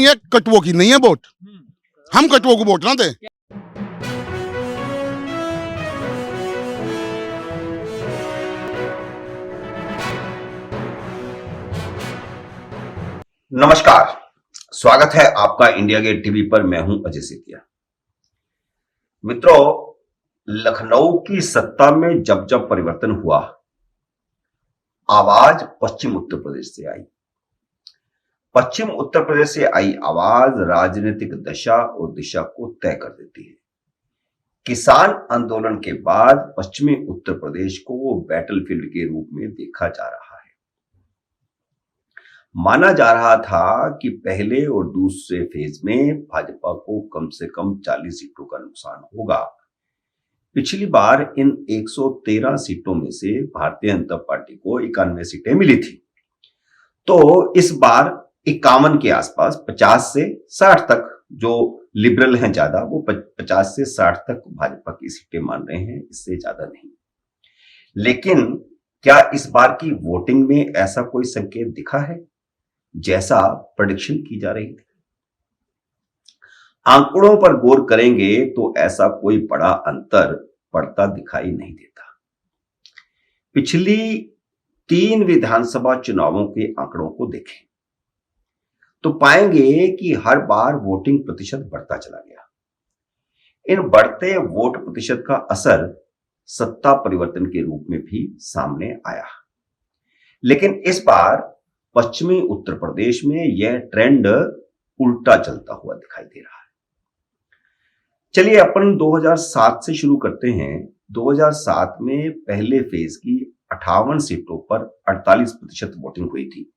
नहीं है, कटुओं की नहीं है वोट। हम कटुओं को वोट ना दें। नमस्कार, स्वागत है आपका इंडिया गेट टीवी पर। मैं हूं अजय सेतिया। मित्रों, लखनऊ की सत्ता में जब जब परिवर्तन हुआ, आवाज पश्चिम उत्तर प्रदेश से आई। पश्चिम उत्तर प्रदेश से आई आवाज राजनीतिक दशा और दिशा को तय कर देती है। किसान आंदोलन के बाद पश्चिमी उत्तर प्रदेश को बैटलफील्ड के रूप में देखा जा रहा है। माना जा रहा था कि पहले और दूसरे फेज में भाजपा को कम से कम 40 सीटों का नुकसान होगा। पिछली बार इन 113 सीटों में से भारतीय जनता पार्टी को 91 सीटें मिली थी, तो इस बार 51 के आसपास, 50 से 60 तक, जो लिबरल हैं ज्यादा, वो 50 से 60 तक भाजपा की सीटें मान रहे हैं, इससे ज्यादा नहीं। लेकिन क्या इस बार की वोटिंग में ऐसा कोई संकेत दिखा है जैसा प्रेडिक्शन की जा रही थी? आंकड़ों पर गौर करेंगे तो ऐसा कोई बड़ा अंतर पड़ता दिखाई नहीं देता। पिछली 3 विधानसभा चुनावों के आंकड़ों को देखें तो पाएंगे कि हर बार वोटिंग प्रतिशत बढ़ता चला गया। इन बढ़ते वोट प्रतिशत का असर सत्ता परिवर्तन के रूप में भी सामने आया। लेकिन इस बार पश्चिमी उत्तर प्रदेश में यह ट्रेंड उल्टा चलता हुआ दिखाई दे रहा है। चलिए अपन 2007 से शुरू करते हैं। 2007 में पहले फेज की 58 सीटों पर 48% वोटिंग हुई थी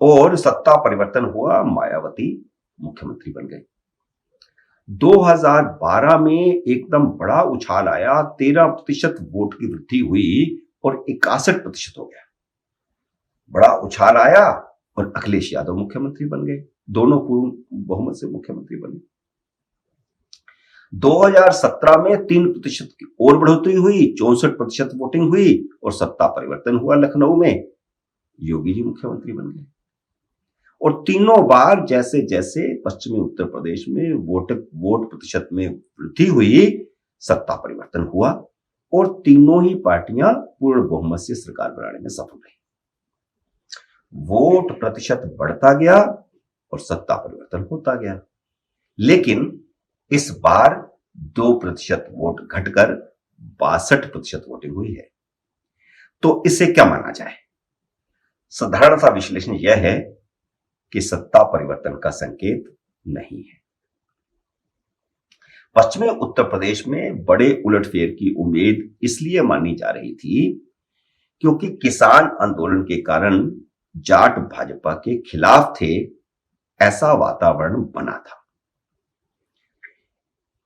और सत्ता परिवर्तन हुआ, मायावती मुख्यमंत्री बन गई। 2012 में एकदम बड़ा उछाल आया, 13% वोट की वृद्धि हुई और 61% हो गया। बड़ा उछाल आया और अखिलेश यादव मुख्यमंत्री बन गए, दोनों पूर्ण बहुमत से मुख्यमंत्री बने। 2017 में 3% की और बढ़ोतरी हुई, 64% वोटिंग हुई और सत्ता परिवर्तन हुआ। लखनऊ में योगी जी मुख्यमंत्री बन गए और तीनों बार जैसे जैसे पश्चिमी उत्तर प्रदेश में वोट प्रतिशत में वृद्धि हुई, सत्ता परिवर्तन हुआ और तीनों ही पार्टियां पूर्ण बहुमत से सरकार बनाने में सफल रही। वोट प्रतिशत बढ़ता गया और सत्ता परिवर्तन होता गया। लेकिन इस बार 2% वोट घटकर 62% वोटिंग हुई है। तो इससे क्या माना जाए? साधारण सा विश्लेषण यह है कि सत्ता परिवर्तन का संकेत नहीं है। पश्चिमी उत्तर प्रदेश में बड़े उलटफेर की उम्मीद इसलिए मानी जा रही थी क्योंकि किसान आंदोलन के कारण जाट भाजपा के खिलाफ थे, ऐसा वातावरण बना था।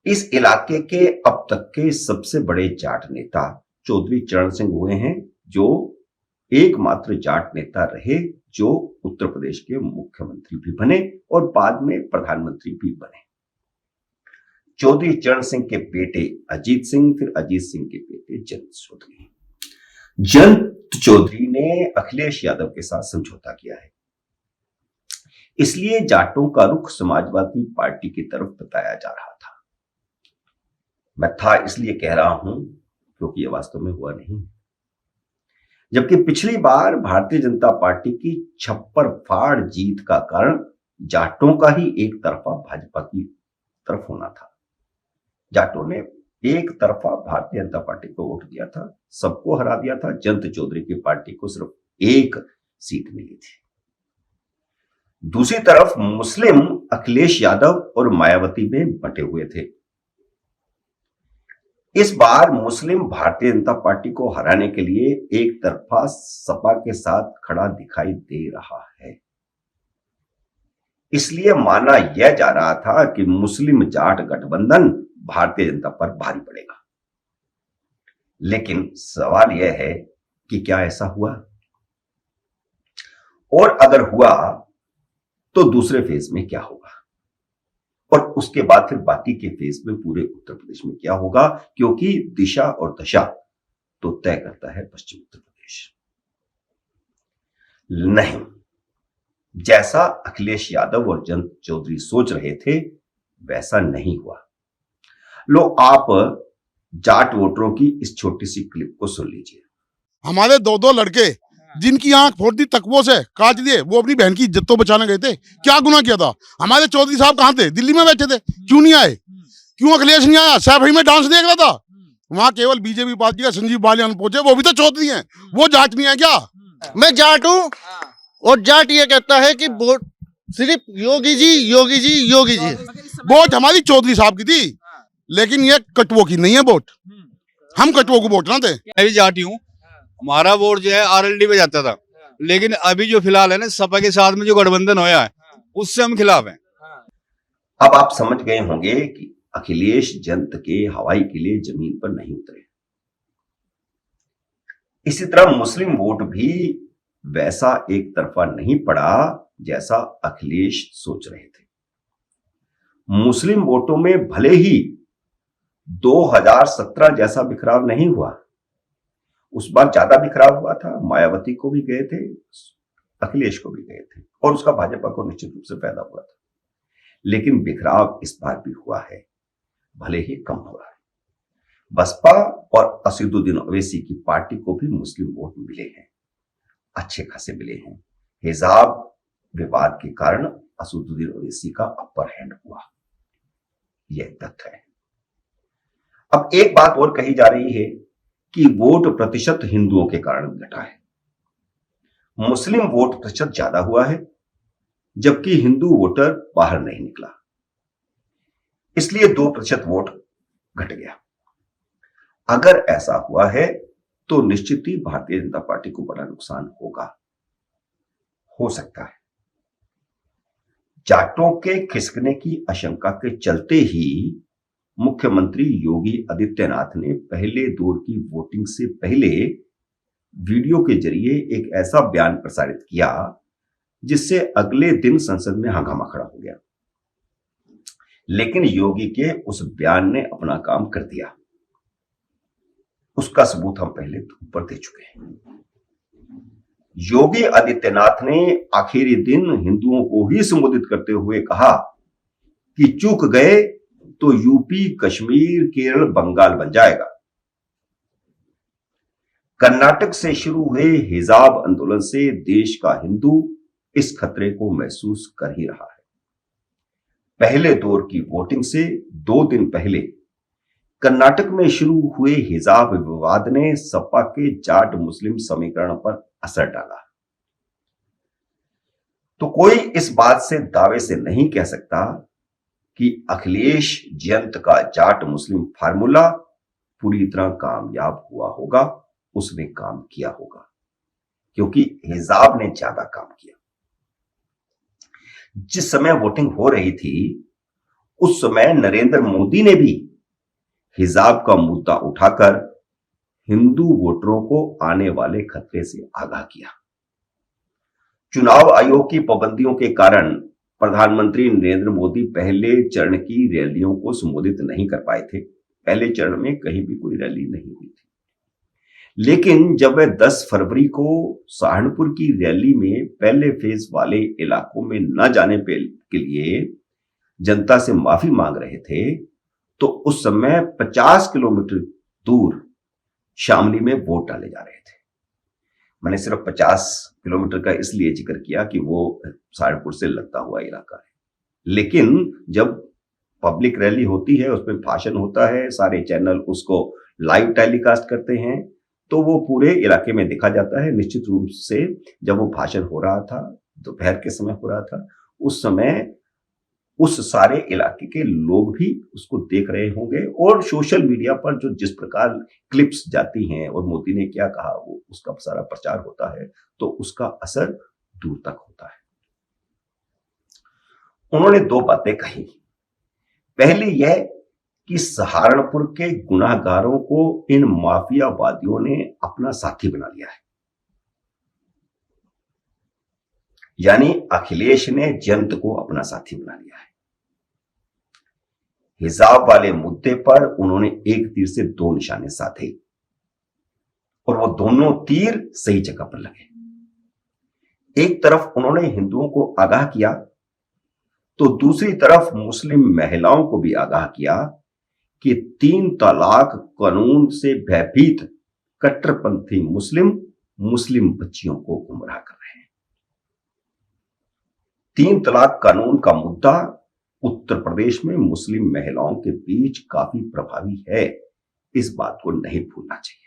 इस इलाके के अब तक के सबसे बड़े जाट नेता चौधरी चरण सिंह हुए हैं, जो एकमात्र जाट नेता रहे जो उत्तर प्रदेश के मुख्यमंत्री भी बने और बाद में प्रधानमंत्री भी बने। चौधरी चरण सिंह के बेटे अजीत सिंह, फिर अजीत सिंह के बेटे जयंत चौधरी। जयंत चौधरी ने अखिलेश यादव के साथ समझौता किया है, इसलिए जाटों का रुख समाजवादी पार्टी की तरफ बताया जा रहा था। मैं था इसलिए कह रहा हूं क्योंकि यह वास्तव में हुआ नहीं। जबकि पिछली बार भारतीय जनता पार्टी की छप्पर फाड़ जीत का कारण जाटों का ही एक तरफा भाजपा की तरफ होना था। जाटों ने एक तरफा भारतीय जनता पार्टी को वोट दिया था, सबको हरा दिया था। जयंत चौधरी की पार्टी को सिर्फ 1 सीट मिली थी। दूसरी तरफ मुस्लिम अखिलेश यादव और मायावती में बंटे हुए थे। इस बार मुस्लिम भारतीय जनता पार्टी को हराने के लिए एक तरफा सपा के साथ खड़ा दिखाई दे रहा है। इसलिए माना यह जा रहा था कि मुस्लिम जाट गठबंधन भारतीय जनता पर भारी पड़ेगा। लेकिन सवाल यह है कि क्या ऐसा हुआ? और अगर हुआ तो दूसरे फेज में क्या होगा? और उसके बाद फिर बाकी के फेज में पूरे उत्तर प्रदेश में क्या होगा? क्योंकि दिशा और दशा तो तय करता है पश्चिम उत्तर प्रदेश। नहीं, जैसा अखिलेश यादव और जयंत चौधरी सोच रहे थे वैसा नहीं हुआ। लो आप जाट वोटरों की इस छोटी सी क्लिप को सुन लीजिए। हमारे दो दो लड़के जिनकी आंख फोड़ दी, तकवों से काट दिए, वो अपनी बहन की इज्जत तो बचाने गए थे। क्या गुनाह किया था? हमारे चौधरी साहब कहाँ थे? दिल्ली में बैठे थे, क्यों नहीं आए? क्यों अखिलेश नहीं आया? सैफई में डांस देख रहा था। वहां केवल बीजेपी पार्टी का संजीव बालियान पहुंचे, वो भी तो चौधरी हैं, वो जाट नहीं है क्या? मैं जाट हूँ और जाट ये कहता है कि वोट सिर्फ योगी जी योगी जी योगी जी। वोट हमारी चौधरी साहब की थी, लेकिन ये कटुओं की नहीं है वोट। हम कटुओं को वोट ना दें। मैं भी जाटी हूँ, हमारा वोट जो है आरएलडी पे जाता था, लेकिन अभी जो फिलहाल है ना सपा के साथ में जो गठबंधन होया है उससे हम खिलाफ हैं। अब आप समझ गए होंगे कि अखिलेश जयंत के हवाई के लिए जमीन पर नहीं उतरे। इसी तरह मुस्लिम वोट भी वैसा एक तरफा नहीं पड़ा जैसा अखिलेश सोच रहे थे। मुस्लिम वोटों में भले ही 2017 जैसा बिखराव नहीं हुआ, उस बार ज्यादा बिखराव हुआ था, मायावती को भी गए थे, अखिलेश को भी गए थे और उसका भाजपा को निश्चित रूप से फायदा हुआ था, लेकिन बिखराव इस बार भी हुआ है, भले ही कम हुआ है। बसपा और असदुद्दीन ओवैसी की पार्टी को भी मुस्लिम वोट मिले हैं, अच्छे खासे मिले हैं। हिजाब विवाद के कारण असदुद्दीन ओवैसी का अपर हैंड हुआ, यह तथ्य है। अब एक बात और कही जा रही है कि वोट प्रतिशत हिंदुओं के कारण घटा है। मुस्लिम वोट प्रतिशत ज्यादा हुआ है, जबकि हिंदू वोटर बाहर नहीं निकला, इसलिए 2% वोट घट गया। अगर ऐसा हुआ है तो निश्चित ही भारतीय जनता पार्टी को बड़ा नुकसान होगा, हो सकता है। जाटों के खिसकने की आशंका के चलते ही मुख्यमंत्री योगी आदित्यनाथ ने पहले दौर की वोटिंग से पहले वीडियो के जरिए एक ऐसा बयान प्रसारित किया जिससे अगले दिन संसद में हंगामा खड़ा हो गया। लेकिन योगी के उस बयान ने अपना काम कर दिया, उसका सबूत हम पहले ऊपर दे चुके हैं। योगी आदित्यनाथ ने आखिरी दिन हिंदुओं को ही संबोधित करते हुए कहा कि चूक गए तो यूपी, कश्मीर, केरल, बंगाल बन जाएगा। कर्नाटक से शुरू हुए हिजाब आंदोलन से देश का हिंदू इस खतरे को महसूस कर ही रहा है। पहले दौर की वोटिंग से 2 दिन पहले कर्नाटक में शुरू हुए हिजाब विवाद ने सपा के जाट मुस्लिम समीकरण पर असर डाला। तो कोई इस बात से दावे से नहीं कह सकता कि अखिलेश जयंत का जाट मुस्लिम फार्मूला पूरी तरह कामयाब हुआ होगा, उसने काम किया होगा, क्योंकि हिजाब ने ज्यादा काम किया। जिस समय वोटिंग हो रही थी उस समय नरेंद्र मोदी ने भी हिजाब का मुद्दा उठाकर हिंदू वोटरों को आने वाले खतरे से आगाह किया। चुनाव आयोग की पाबंदियों के कारण प्रधानमंत्री नरेंद्र मोदी पहले चरण की रैलियों को संबोधित नहीं कर पाए थे। पहले चरण में कहीं भी कोई रैली नहीं हुई थी, लेकिन जब वह 10 फरवरी को सहारनपुर की रैली में पहले फेज वाले इलाकों में न जाने के लिए जनता से माफी मांग रहे थे, तो उस समय 50 किलोमीटर दूर शामली में वोट डाले जा रहे थे। मैंने सिर्फ 50 किलोमीटर का इसलिए जिक्र किया कि वो सहारनपुर से लगता हुआ इलाका है, लेकिन जब पब्लिक रैली होती है, उसमें भाषण होता है, सारे चैनल उसको लाइव टेलीकास्ट करते हैं, तो वो पूरे इलाके में देखा जाता है। निश्चित रूप से जब वो भाषण हो रहा था, दोपहर के समय हो रहा था, उस समय उस सारे इलाके के लोग भी उसको देख रहे होंगे और सोशल मीडिया पर जो जिस प्रकार क्लिप्स जाती हैं और मोदी ने क्या कहा वो उसका सारा प्रचार होता है, तो उसका असर दूर तक होता है। उन्होंने 2 बातें कही। पहली यह कि सहारनपुर के गुनाहगारों को इन माफियावादियों ने अपना साथी बना लिया है, यानी अखिलेश ने जयंत को अपना साथी बना लिया है। हिजाब वाले मुद्दे पर उन्होंने एक तीर से 2 निशाने साधे और वो दोनों तीर सही जगह पर लगे। एक तरफ उन्होंने हिंदुओं को आगाह किया तो दूसरी तरफ मुस्लिम महिलाओं को भी आगाह किया कि 3 तलाक कानून से भयभीत कट्टरपंथी मुस्लिम बच्चियों को गुमराह कर रहे हैं। 3 तलाक कानून का मुद्दा उत्तर प्रदेश में मुस्लिम महिलाओं के बीच काफी प्रभावी है, इस बात को नहीं भूलना चाहिए।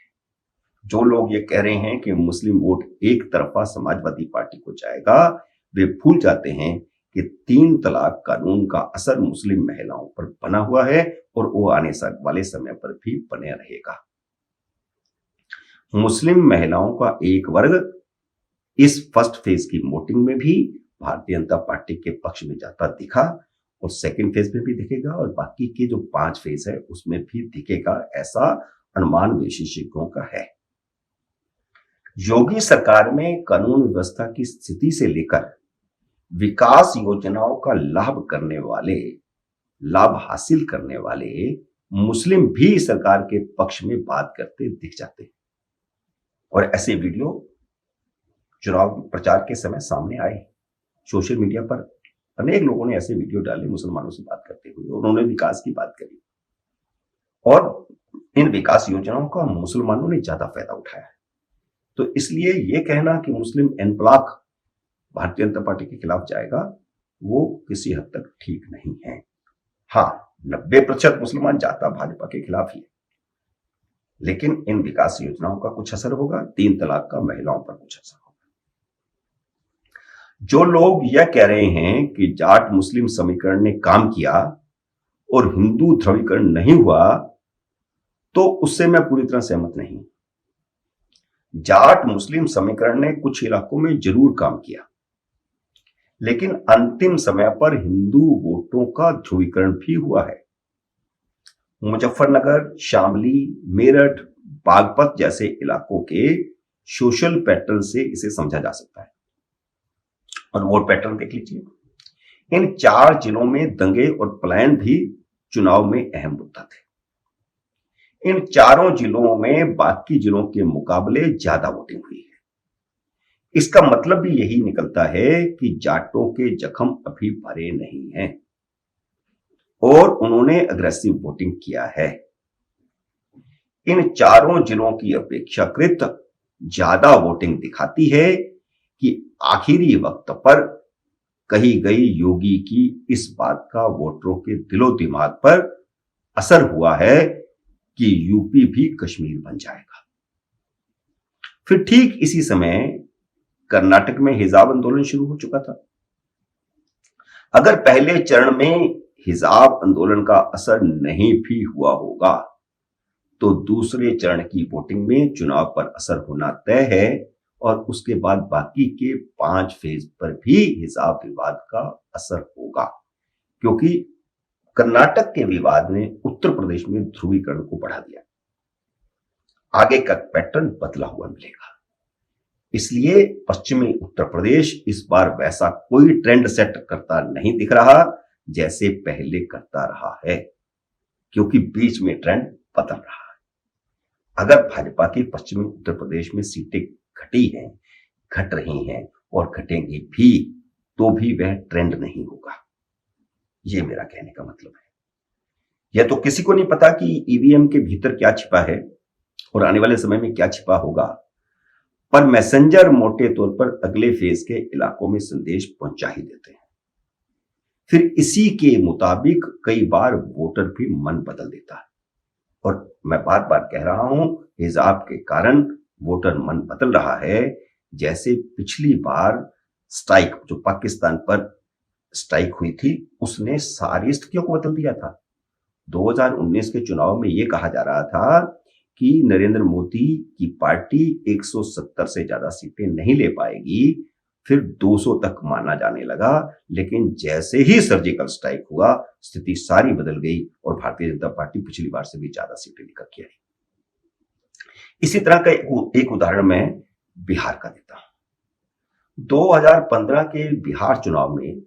जो लोग ये कह रहे हैं कि मुस्लिम वोट एक तरफा समाजवादी पार्टी को जाएगा, वे भूल जाते हैं कि 3 तलाक कानून का असर मुस्लिम महिलाओं पर बना हुआ है और वो आने वाले समय पर भी बने रहेगा। मुस्लिम महिलाओं का एक वर्ग इस फर्स्ट फेज की वोटिंग में भी भारतीय जनता पार्टी के पक्ष में जाता दिखा और सेकंड फेज में भी दिखेगा और बाकी के जो 5 फेज है उसमें भी दिखेगा, ऐसा अनुमान विशेषज्ञों का है। योगी सरकार में कानून व्यवस्था की स्थिति से लेकर विकास योजनाओं का लाभ हासिल करने वाले मुस्लिम भी सरकार के पक्ष में बात करते दिख जाते हैं और ऐसे वीडियो चुनाव प्रचार के समय सामने आए। सोशल मीडिया पर अनेक लोगों ने ऐसे वीडियो डाले मुसलमानों से बात करते हुए, उन्होंने विकास की बात करी और इन विकास योजनाओं का मुसलमानों ने ज्यादा फायदा उठाया है। तो इसलिए यह कहना कि मुस्लिम एनब्लॉक भारतीय जनता पार्टी के खिलाफ जाएगा, वो किसी हद तक ठीक नहीं है। हाँ, 90% मुसलमान जाता भाजपा के खिलाफ ही है, लेकिन इन विकास योजनाओं का कुछ असर होगा, 3 तलाक का महिलाओं पर कुछ असर होगा। जो लोग यह कह रहे हैं कि जाट मुस्लिम समीकरण ने काम किया और हिंदू ध्रुवीकरण नहीं हुआ, तो उससे मैं पूरी तरह सहमत नहीं। जाट मुस्लिम समीकरण ने कुछ इलाकों में जरूर काम किया, लेकिन अंतिम समय पर हिंदू वोटों का ध्रुवीकरण भी हुआ है। मुजफ्फरनगर, शामली, मेरठ, बागपत जैसे इलाकों के सोशल पैटर्न से इसे समझा जा सकता है। और वोट पैटर्न देख लीजिए, इन 4 जिलों में दंगे और पलायन भी चुनाव में अहम मुद्दा थे। इन 4 जिलों में बाकी जिलों के मुकाबले ज्यादा वोटिंग हुई है। इसका मतलब भी यही निकलता है कि जाटों के जख्म अभी भरे नहीं हैं और उन्होंने अग्रेसिव वोटिंग किया है। इन 4 जिलों की अपेक्षाकृत ज्यादा वोटिंग दिखाती है कि आखिरी वक्त पर कही गई योगी की इस बात का वोटरों के दिलो दिमाग पर असर हुआ है कि यूपी भी कश्मीर बन जाएगा। फिर ठीक इसी समय कर्नाटक में हिजाब आंदोलन शुरू हो चुका था। अगर पहले चरण में हिजाब आंदोलन का असर नहीं भी हुआ होगा, तो दूसरे चरण की वोटिंग में चुनाव पर असर होना तय है और उसके बाद बाकी के 5 फेज पर भी हिजाब विवाद का असर होगा, क्योंकि कर्नाटक के विवाद ने उत्तर प्रदेश में ध्रुवीकरण को बढ़ा दिया। आगे का पैटर्न बदला हुआ मिलेगा। इसलिए पश्चिमी उत्तर प्रदेश इस बार वैसा कोई ट्रेंड सेट करता नहीं दिख रहा जैसे पहले करता रहा है, क्योंकि बीच में ट्रेंड बदल रहा है। अगर भाजपा की पश्चिमी उत्तर प्रदेश में सीटें घटी हैं, घट रही हैं और घटेंगी भी, तो भी वह ट्रेंड नहीं होगा। यह मेरा कहने का मतलब है। यह तो किसी को नहीं पता कि ईवीएम के भीतर क्या छिपा है और आने वाले समय में क्या छिपा होगा, पर मैसेंजर मोटे तौर पर अगले फेज के इलाकों में संदेश पहुंचा ही देते हैं। फिर इसी के मुताबिक कई बार वोटर भी मन बदल देता है और मैं बार बार कह रहा हूं, हिजाब के कारण वोटर मन बदल रहा है। जैसे पिछली बार स्ट्राइक जो पाकिस्तान पर स्ट्राइक हुई थी, उसने सारी स्थितियों को बदल दिया था। 2019 के चुनाव में यह कहा जा रहा था कि नरेंद्र मोदी की पार्टी 170 से ज्यादा सीटें नहीं ले पाएगी, फिर 200 तक माना जाने लगा। लेकिन जैसे ही सर्जिकल स्ट्राइक हुआ, स्थिति सारी बदल गई और भारतीय जनता पार्टी पिछली बार से भी ज्यादा सीटें लेकर के आई। इसी तरह का एक उदाहरण मैं बिहार का देता हूं। 2015 के बिहार चुनाव में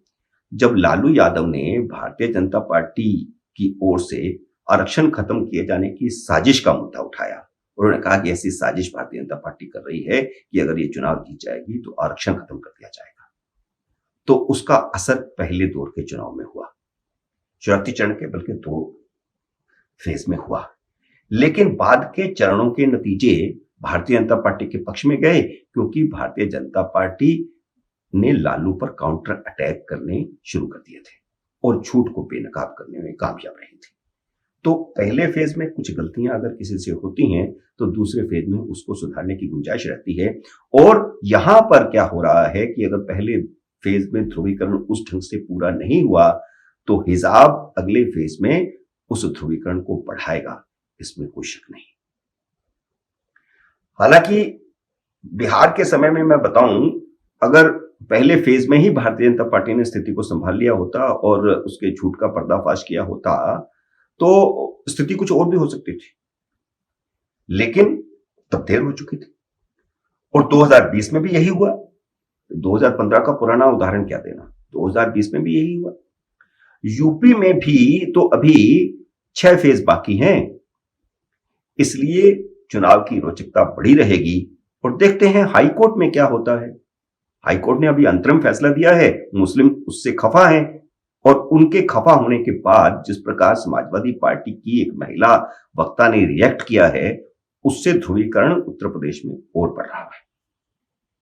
जब लालू यादव ने भारतीय जनता पार्टी की ओर से आरक्षण खत्म किए जाने की साजिश का मुद्दा उठाया उन्होंने कहा कि ऐसी साजिश भारतीय जनता पार्टी कर रही है कि अगर ये चुनाव जीत जाएगी तो आरक्षण खत्म कर दिया जाएगा। तो उसका असर पहले दौर के चुनाव में हुआ, शुरुआती चरण के बल्कि 2 फेज में हुआ। लेकिन बाद के चरणों के नतीजे भारतीय जनता पार्टी के पक्ष में गए, क्योंकि भारतीय जनता पार्टी ने लालू पर काउंटर अटैक करने शुरू कर दिए थे और झूठ को बेनकाब करने में कामयाब रही थी। तो पहले फेज में कुछ गलतियां अगर किसी से होती हैं तो दूसरे फेज में उसको सुधारने की गुंजाइश रहती है। और यहां पर क्या हो रहा है कि अगर पहले फेज में ध्रुवीकरण उस ढंग से पूरा नहीं हुआ तो हिजाब अगले फेज में उस ध्रुवीकरण को बढ़ाएगा, इसमें कोई शक नहीं। हालांकि बिहार के समय में मैं बताऊं, अगर पहले फेज में ही भारतीय जनता पार्टी ने स्थिति को संभाल लिया होता और उसके झूठ का पर्दाफाश किया होता तो स्थिति कुछ और भी हो सकती थी, लेकिन तब देर हो चुकी थी। और 2020 में भी यही हुआ। 2015 का पुराना उदाहरण क्या देना, 2020 में भी यही हुआ। यूपी में भी तो अभी 6 फेज बाकी हैं, इसलिए चुनाव की रोचकता बढ़ी रहेगी। और देखते हैं हाईकोर्ट में क्या होता है। हाईकोर्ट ने अभी अंतरिम फैसला दिया है, मुस्लिम उससे खफा हैं और उनके खफा होने के बाद जिस प्रकार समाजवादी पार्टी की एक महिला वक्ता ने रिएक्ट किया है, उससे ध्रुवीकरण उत्तर प्रदेश में और बढ़ रहा है।